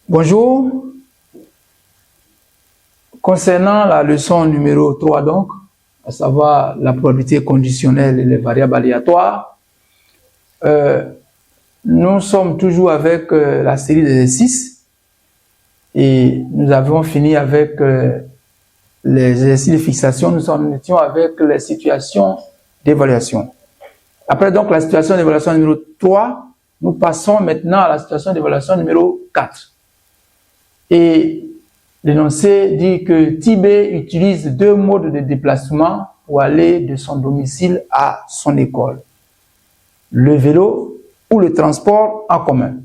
Bonjour. Concernant la leçon numéro 3 donc, à savoir la probabilité conditionnelle et les variables aléatoires, nous sommes toujours avec la série d'exercices et nous avons fini avec les exercices de fixation, nous étions avec les situations d'évaluation. Après donc la situation d'évaluation numéro 3, nous passons maintenant à la situation d'évaluation numéro 4. Et l'énoncé dit que Tibé utilise deux modes de déplacement pour aller de son domicile à son école. Le vélo ou le transport en commun.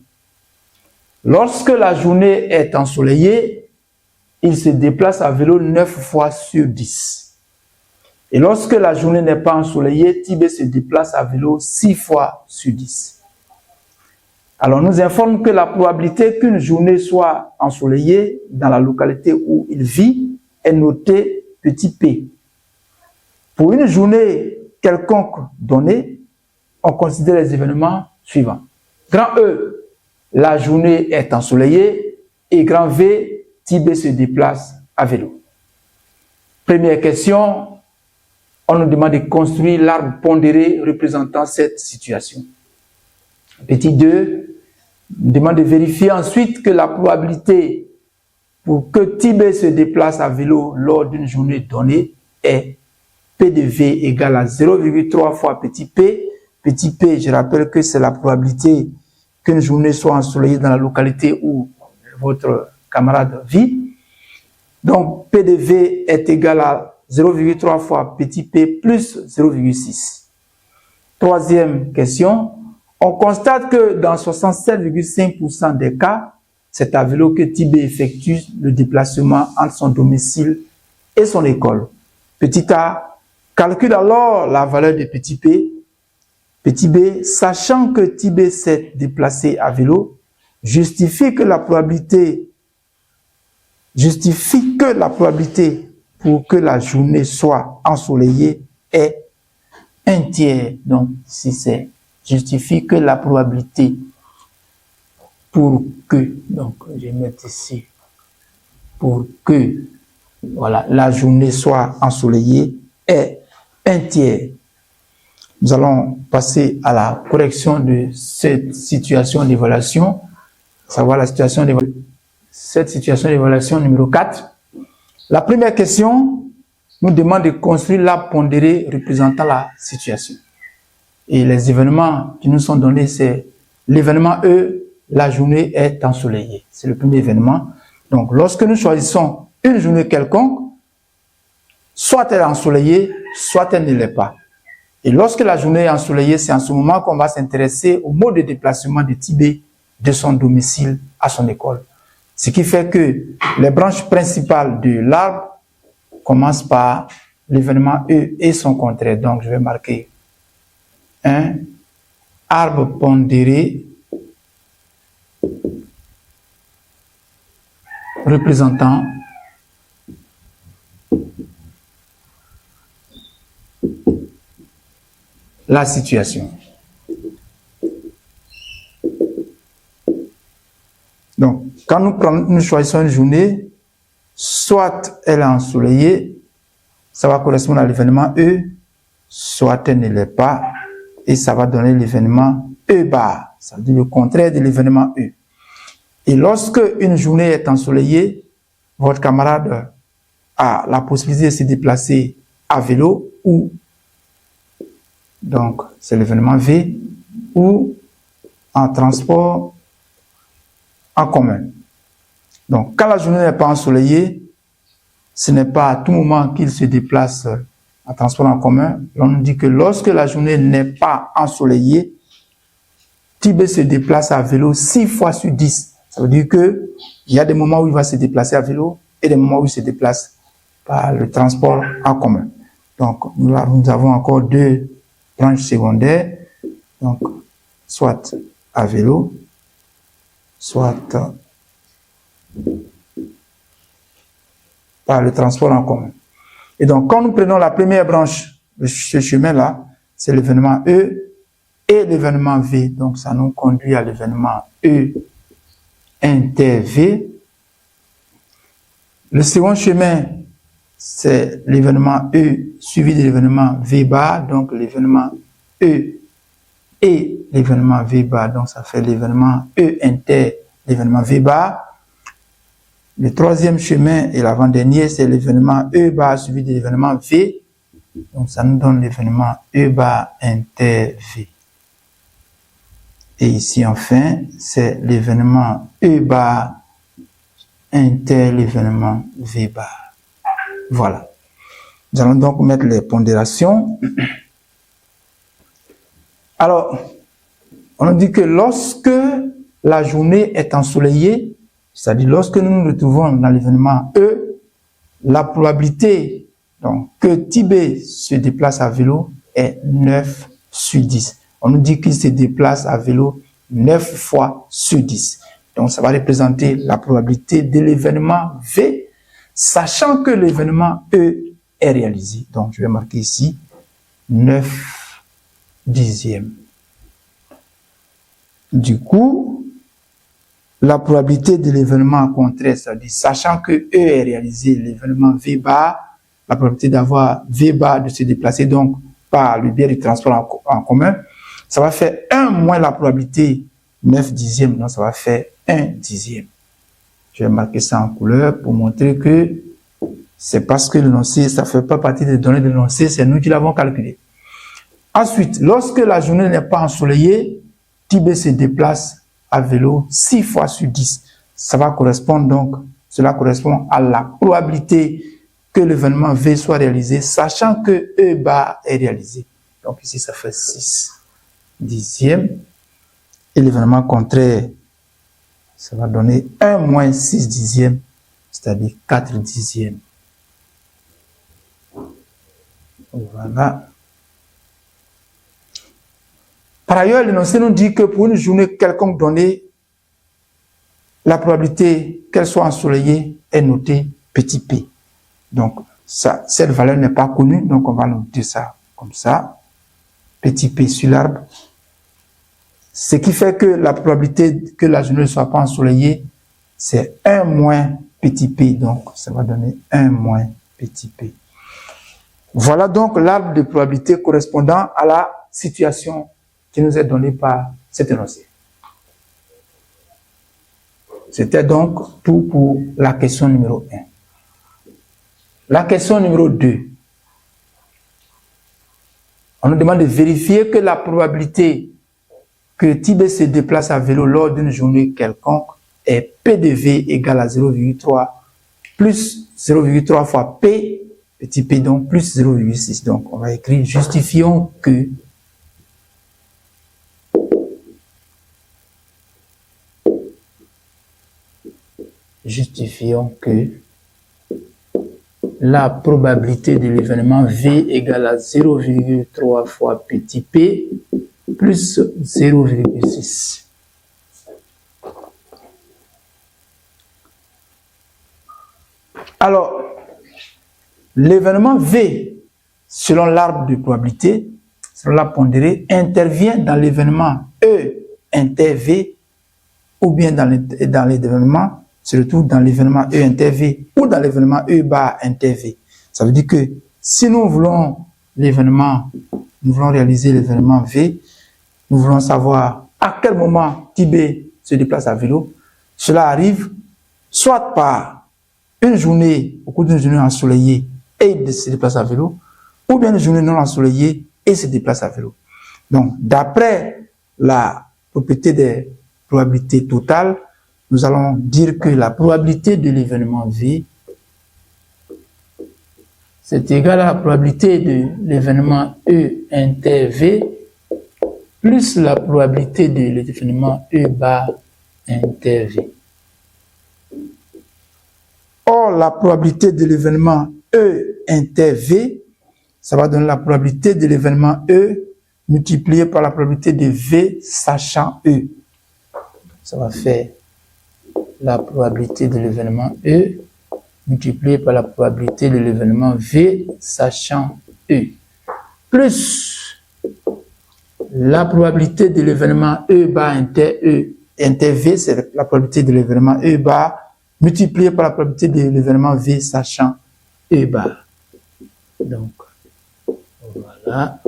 Lorsque la journée est ensoleillée, il se déplace à vélo 9 fois sur 10. Et lorsque la journée n'est pas ensoleillée, Tibé se déplace à vélo 6 fois sur 10. Alors, on nous informe que la probabilité qu'une journée soit ensoleillée dans la localité où il vit est notée petit p. Pour une journée quelconque donnée, on considère les événements suivants. Grand E, la journée est ensoleillée et grand V, Tibé se déplace à vélo. Première question, on nous demande de construire l'arbre pondéré représentant cette situation. Petit 2, on demande de vérifier ensuite que la probabilité pour que Tibé se déplace à vélo lors d'une journée donnée est P de V égale à 0,3 fois petit p. Petit p, je rappelle que c'est la probabilité qu'une journée soit ensoleillée dans la localité où votre camarade vit. Donc, P de V est égal à 0,3 fois petit p plus 0,6. Troisième question. On constate que dans 67,5% des cas, c'est à vélo que Tibé effectue le déplacement entre son domicile et son école. Petit a, calcule alors la valeur de petit p. Petit b, sachant que Tibé s'est déplacé à vélo, justifie que la probabilité pour que la journée soit ensoleillée est 1/3. Donc, si c'est justifie que la probabilité pour que, donc je vais mettre ici, pour que voilà, la journée soit ensoleillée est 1/3. Nous allons passer à la correction de cette situation d'évaluation, savoir la situation d'évaluation. Cette situation d'évaluation numéro 4. La première question nous demande de construire l'arbre pondéré représentant la situation. Et les événements qui nous sont donnés, c'est l'événement E, la journée est ensoleillée. C'est le premier événement. Donc, lorsque nous choisissons une journée quelconque, soit elle est ensoleillée, soit elle ne l'est pas. Et lorsque la journée est ensoleillée, c'est en ce moment qu'on va s'intéresser au mode de déplacement de Tibé de son domicile à son école. Ce qui fait que les branches principales de l'arbre commencent par l'événement E et son contraire. Donc, je vais marquer un arbre pondéré représentant la situation. Donc, quand nous choisissons une journée, soit elle est ensoleillée, ça va correspondre à l'événement E, soit elle ne l'est pas, et ça va donner l'événement E bar, ça veut dire le contraire de l'événement E. Et lorsque une journée est ensoleillée, votre camarade a la possibilité de se déplacer à vélo ou, donc c'est l'événement V, ou en transport en commun. Donc quand la journée n'est pas ensoleillée, ce n'est pas à tout moment qu'il se déplace en transport en commun. On nous dit que lorsque la journée n'est pas ensoleillée, Tibé se déplace à vélo 6 fois sur 10. Ça veut dire qu'il y a des moments où il va se déplacer à vélo et des moments où il se déplace par le transport en commun. Donc, nous avons encore deux branches secondaires. Donc, soit à vélo, soit par le transport en commun. Et donc, quand nous prenons la première branche de ce chemin-là, c'est l'événement E et l'événement V. Donc, ça nous conduit à l'événement E inter V. Le second chemin, c'est l'événement E suivi de l'événement V bar, donc l'événement E et l'événement V bar, donc ça fait l'événement E inter, l'événement V bar. Le troisième chemin et l'avant-dernier, c'est l'événement E bar suivi de l'événement V, donc ça nous donne l'événement E bar inter V. Et ici enfin, c'est l'événement E bar inter l'événement V bar. Voilà. Nous allons donc mettre les pondérations. Alors, on dit que lorsque la journée est ensoleillée, c'est-à-dire lorsque nous nous retrouvons dans l'événement E, la probabilité donc, que Tibet se déplace à vélo est 9 sur 10. On nous dit qu'il se déplace à vélo 9 fois sur 10. Donc, ça va représenter la probabilité de l'événement V, sachant que l'événement E est réalisé. Donc, je vais marquer ici 9 dixièmes. Du coup, la probabilité de l'événement contraire, c'est-à-dire sachant que E est réalisé, l'événement V bar, la probabilité d'avoir V bar de se déplacer donc par le biais du transport en commun, ça va faire 1 moins la probabilité 9 dixièmes, donc ça va faire 1 dixième. Je vais marquer ça en couleur pour montrer que c'est parce que l'énoncé, ça ne fait pas partie des données de l'énoncé, c'est nous qui l'avons calculé. Ensuite, lorsque la journée n'est pas ensoleillée, Tibet se déplace à vélo 6 fois sur 10. Ça va correspondre donc, cela correspond à la probabilité que l'événement V soit réalisé, sachant que E bar est réalisé. Donc ici, ça fait 6 dixièmes. Et l'événement contraire, ça va donner 1 moins 6 dixièmes, c'est-à-dire 4 dixièmes. Voilà. Par ailleurs, l'énoncé nous dit que pour une journée quelconque donnée, la probabilité qu'elle soit ensoleillée est notée petit p. Donc, ça, cette valeur n'est pas connue, donc on va noter ça comme ça, petit p sur l'arbre. Ce qui fait que la probabilité que la journée ne soit pas ensoleillée, c'est 1 moins petit p. Donc, ça va donner 1 moins petit p. Voilà donc l'arbre de probabilité correspondant à la situation qui nous est donnée par cet énoncé. C'était donc tout pour la question numéro 1. La question numéro 2. On nous demande de vérifier que la probabilité que Tibet se déplace à vélo lors d'une journée quelconque est P de V égale à 0,3 plus 0,3 fois P, petit p donc plus 0,6. Donc on va écrire justifions que la probabilité de l'événement V égale à 0,3 fois petit p plus 0,6. Alors, l'événement V, selon l'arbre de probabilité, selon la pondérée, intervient dans l'événement E inter V ou bien dans l'événement se retrouve dans l'événement E inter V ou dans l'événement E bar inter V. Ça veut dire que si nous voulons réaliser l'événement V, nous voulons savoir à quel moment Tibet se déplace à vélo. Cela arrive soit par une journée, au cours d'une journée ensoleillée et il se déplace à vélo, ou bien une journée non ensoleillée et il se déplace à vélo. Donc, d'après la propriété des probabilités totales, nous allons dire que la probabilité de l'événement V, c'est égal à la probabilité de l'événement E inter V plus la probabilité de l'événement E bar inter V. Or, la probabilité de l'événement E inter V, ça va donner la probabilité de l'événement E multiplié par la probabilité de V sachant E. Ça va faire la probabilité de l'événement E multiplié par la probabilité de l'événement V sachant E, plus la probabilité de l'événement E bar inter E inter V, c'est la probabilité de l'événement E bar, multiplié par la probabilité de l'événement V, sachant E bar. Donc, voilà.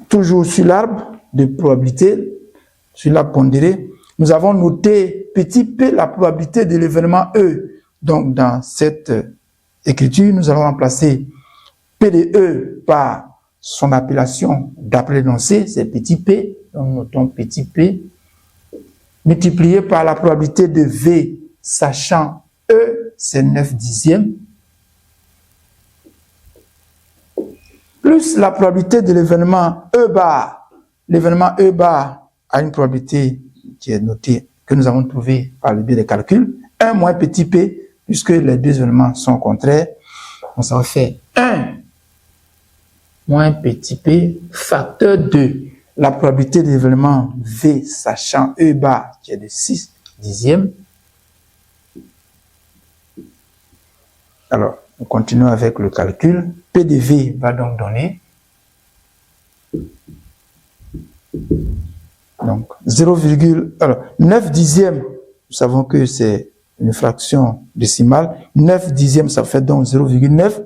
Toujours sur l'arbre de probabilité, sur l'arbre pondéré, nous avons noté petit p la probabilité de l'événement E. Donc, dans cette écriture, nous allons remplacer P de E par son appellation d'après l'énoncé, c'est petit p, donc nous notons petit p, multiplié par la probabilité de V, sachant E, c'est 9 dixièmes, plus la probabilité de l'événement E bar. L'événement E bar a une probabilité qui est notée, que nous avons trouvée par le biais des calculs, 1 moins petit p, puisque les deux événements sont contraires. Donc ça va faire 1 moins petit p facteur de la probabilité de l'événement V, sachant E bar qui est de 6 dixièmes. Alors, nous continuons avec le calcul. P de V va donc donner donc 9 dixièmes, nous savons que c'est une fraction décimale. 9 dixièmes, ça fait donc 0,9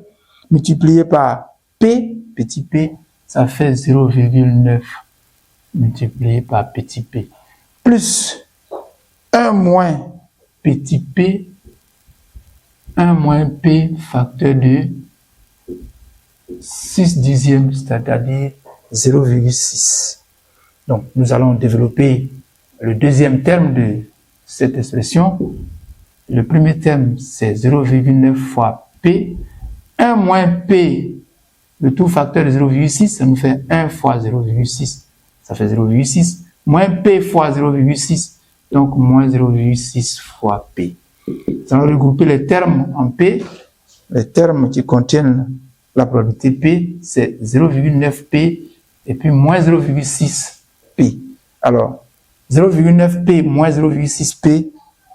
multiplié par P, petit p, ça fait 0,9 multiplié par petit p, plus 1 moins petit p, 1 moins p facteur de 6 dixièmes, c'est-à-dire 0,6. Donc, nous allons développer le deuxième terme de cette expression. Le premier terme, c'est 0,9 fois p. 1 moins p, le tout facteur de 0,6, ça nous fait 1 fois 0,6. Ça fait 0,6. Moins p fois 0,6, donc moins 0,6 fois p. Nous allons regrouper les termes en p. Les termes qui contiennent la probabilité p, c'est 0,9p et puis moins 0,6p. Alors, 0,9p moins 0,6p,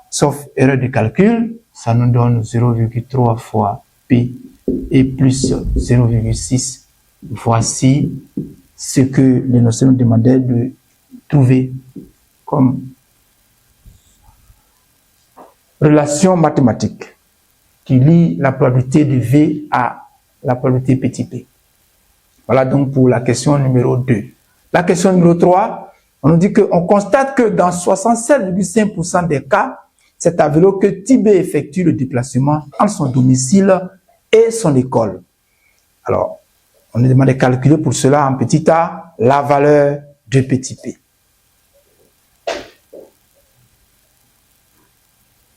sauf erreur de calcul, ça nous donne 0,3 fois p et plus 0,6. Voici ce que l'énoncé nous demandait de trouver comme relation mathématique qui lie la probabilité de V à la probabilité petit p. Voilà donc pour la question numéro 2. La question numéro 3, on nous dit qu'on constate que dans 67,5% des cas, c'est à vélo que Tibé effectue le déplacement entre son domicile et son école. Alors, on nous demande de calculer pour cela en petit a la valeur de petit p.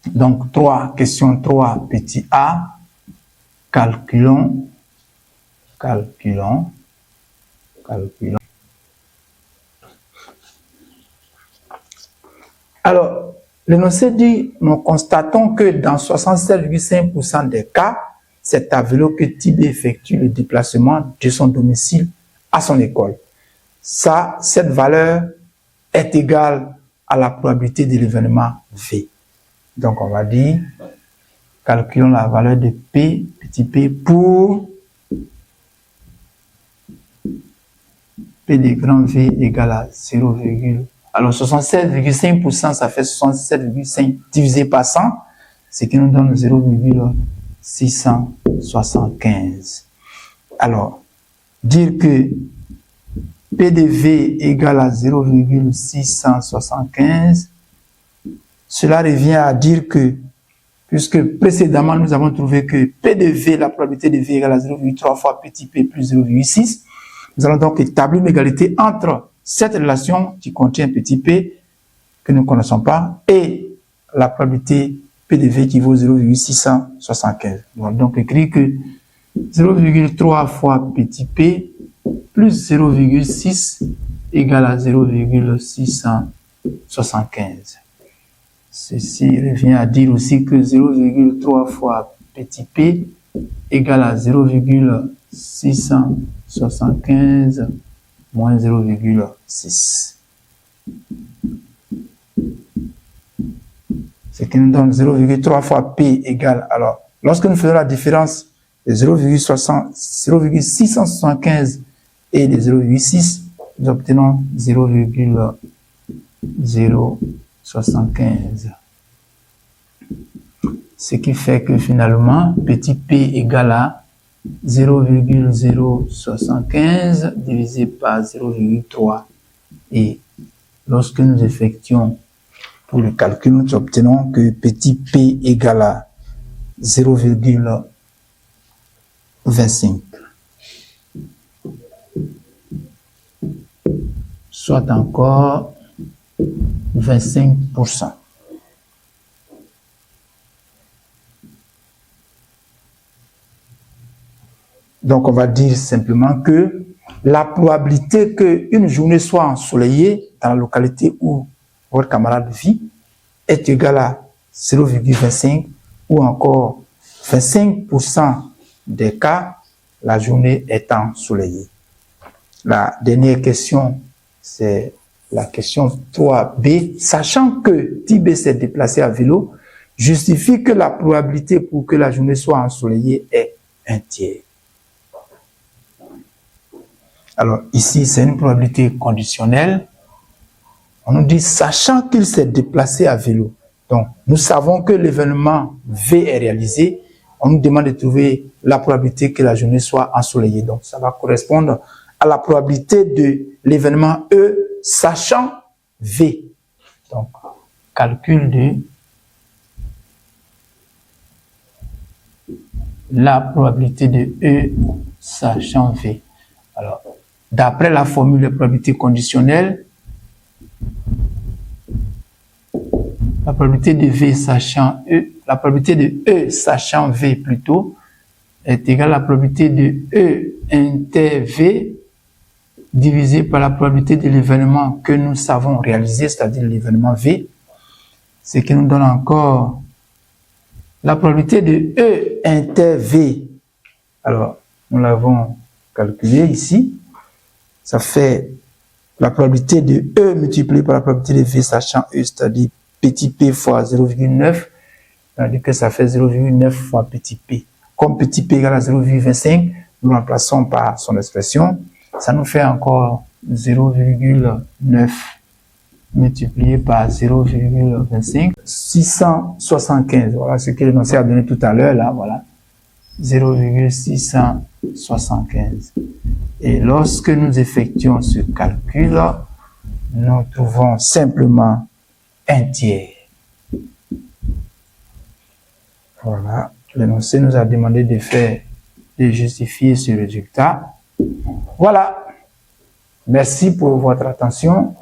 Donc, question 3, petit a, calculons. Alors, l'énoncé dit, nous constatons que dans 67,5% des cas, c'est à vélo que Tibé effectue le déplacement de son domicile à son école. Ça, cette valeur est égale à la probabilité de l'événement V. Donc, on va dire, calculons la valeur de P, petit p, pour P de grand V égale à 0, alors 67,5%, ça fait 67,5 divisé par 100, ce qui nous donne 0,675. Alors, dire que P de V égale à 0,675, cela revient à dire que, puisque précédemment nous avons trouvé que P de V, la probabilité de V égale à 0,3 fois petit p plus 0,6, nous allons donc établir une égalité entre cette relation qui contient petit p, que nous ne connaissons pas, et la probabilité P de V qui vaut 0,675. Nous allons donc écrire que 0,3 fois petit p plus 0,6 égale à 0,675. Ceci revient à dire aussi que 0,3 fois petit p égale à 0,675 moins 0,6. Ce qui nous donne 0,3 fois p égale. Alors, lorsque nous faisons la différence de 0,675 et de 0,6, nous obtenons 0,075. Ce qui fait que finalement, petit p égale à 0,075 divisé par 0,3. Et lorsque nous effectuons pour le calcul, nous obtenons que petit p égale à 0,25. Soit encore 25%. Donc, on va dire simplement que la probabilité qu'une journée soit ensoleillée dans la localité où votre camarade vit est égale à 0,25 ou encore 25% des cas, la journée est ensoleillée. La dernière question, c'est la question 3B. Sachant que Tibé s'est déplacé à vélo, justifie que la probabilité pour que la journée soit ensoleillée est 1/3. Alors ici, c'est une probabilité conditionnelle. On nous dit, sachant qu'il s'est déplacé à vélo, donc nous savons que l'événement V est réalisé, on nous demande de trouver la probabilité que la journée soit ensoleillée. Donc ça va correspondre à la probabilité de l'événement E, sachant V. Donc, calcul de la probabilité de E, sachant V. Alors, d'après la formule de probabilité conditionnelle, la probabilité de V sachant E, la probabilité de E sachant V plutôt, est égale à la probabilité de E inter V divisé par la probabilité de l'événement que nous savons réaliser, c'est-à-dire l'événement V, ce qui nous donne encore la probabilité de E inter V. Alors, nous l'avons calculé ici. Ça fait la probabilité de E multipliée par la probabilité de V sachant E, c'est-à-dire petit p fois 0,9, c'est-à-dire que ça fait 0,9 fois petit p. Comme petit p égale à 0,25, nous remplaçons par son expression. Ça nous fait encore 0,9 multiplié par 0,25. 675, voilà ce que l'énoncé a donné tout à l'heure, là, voilà. 0,675. Et lorsque nous effectuons ce calcul, nous trouvons simplement 1/3. Voilà, l'énoncé nous a demandé de justifier ce résultat. Voilà. Merci pour votre attention.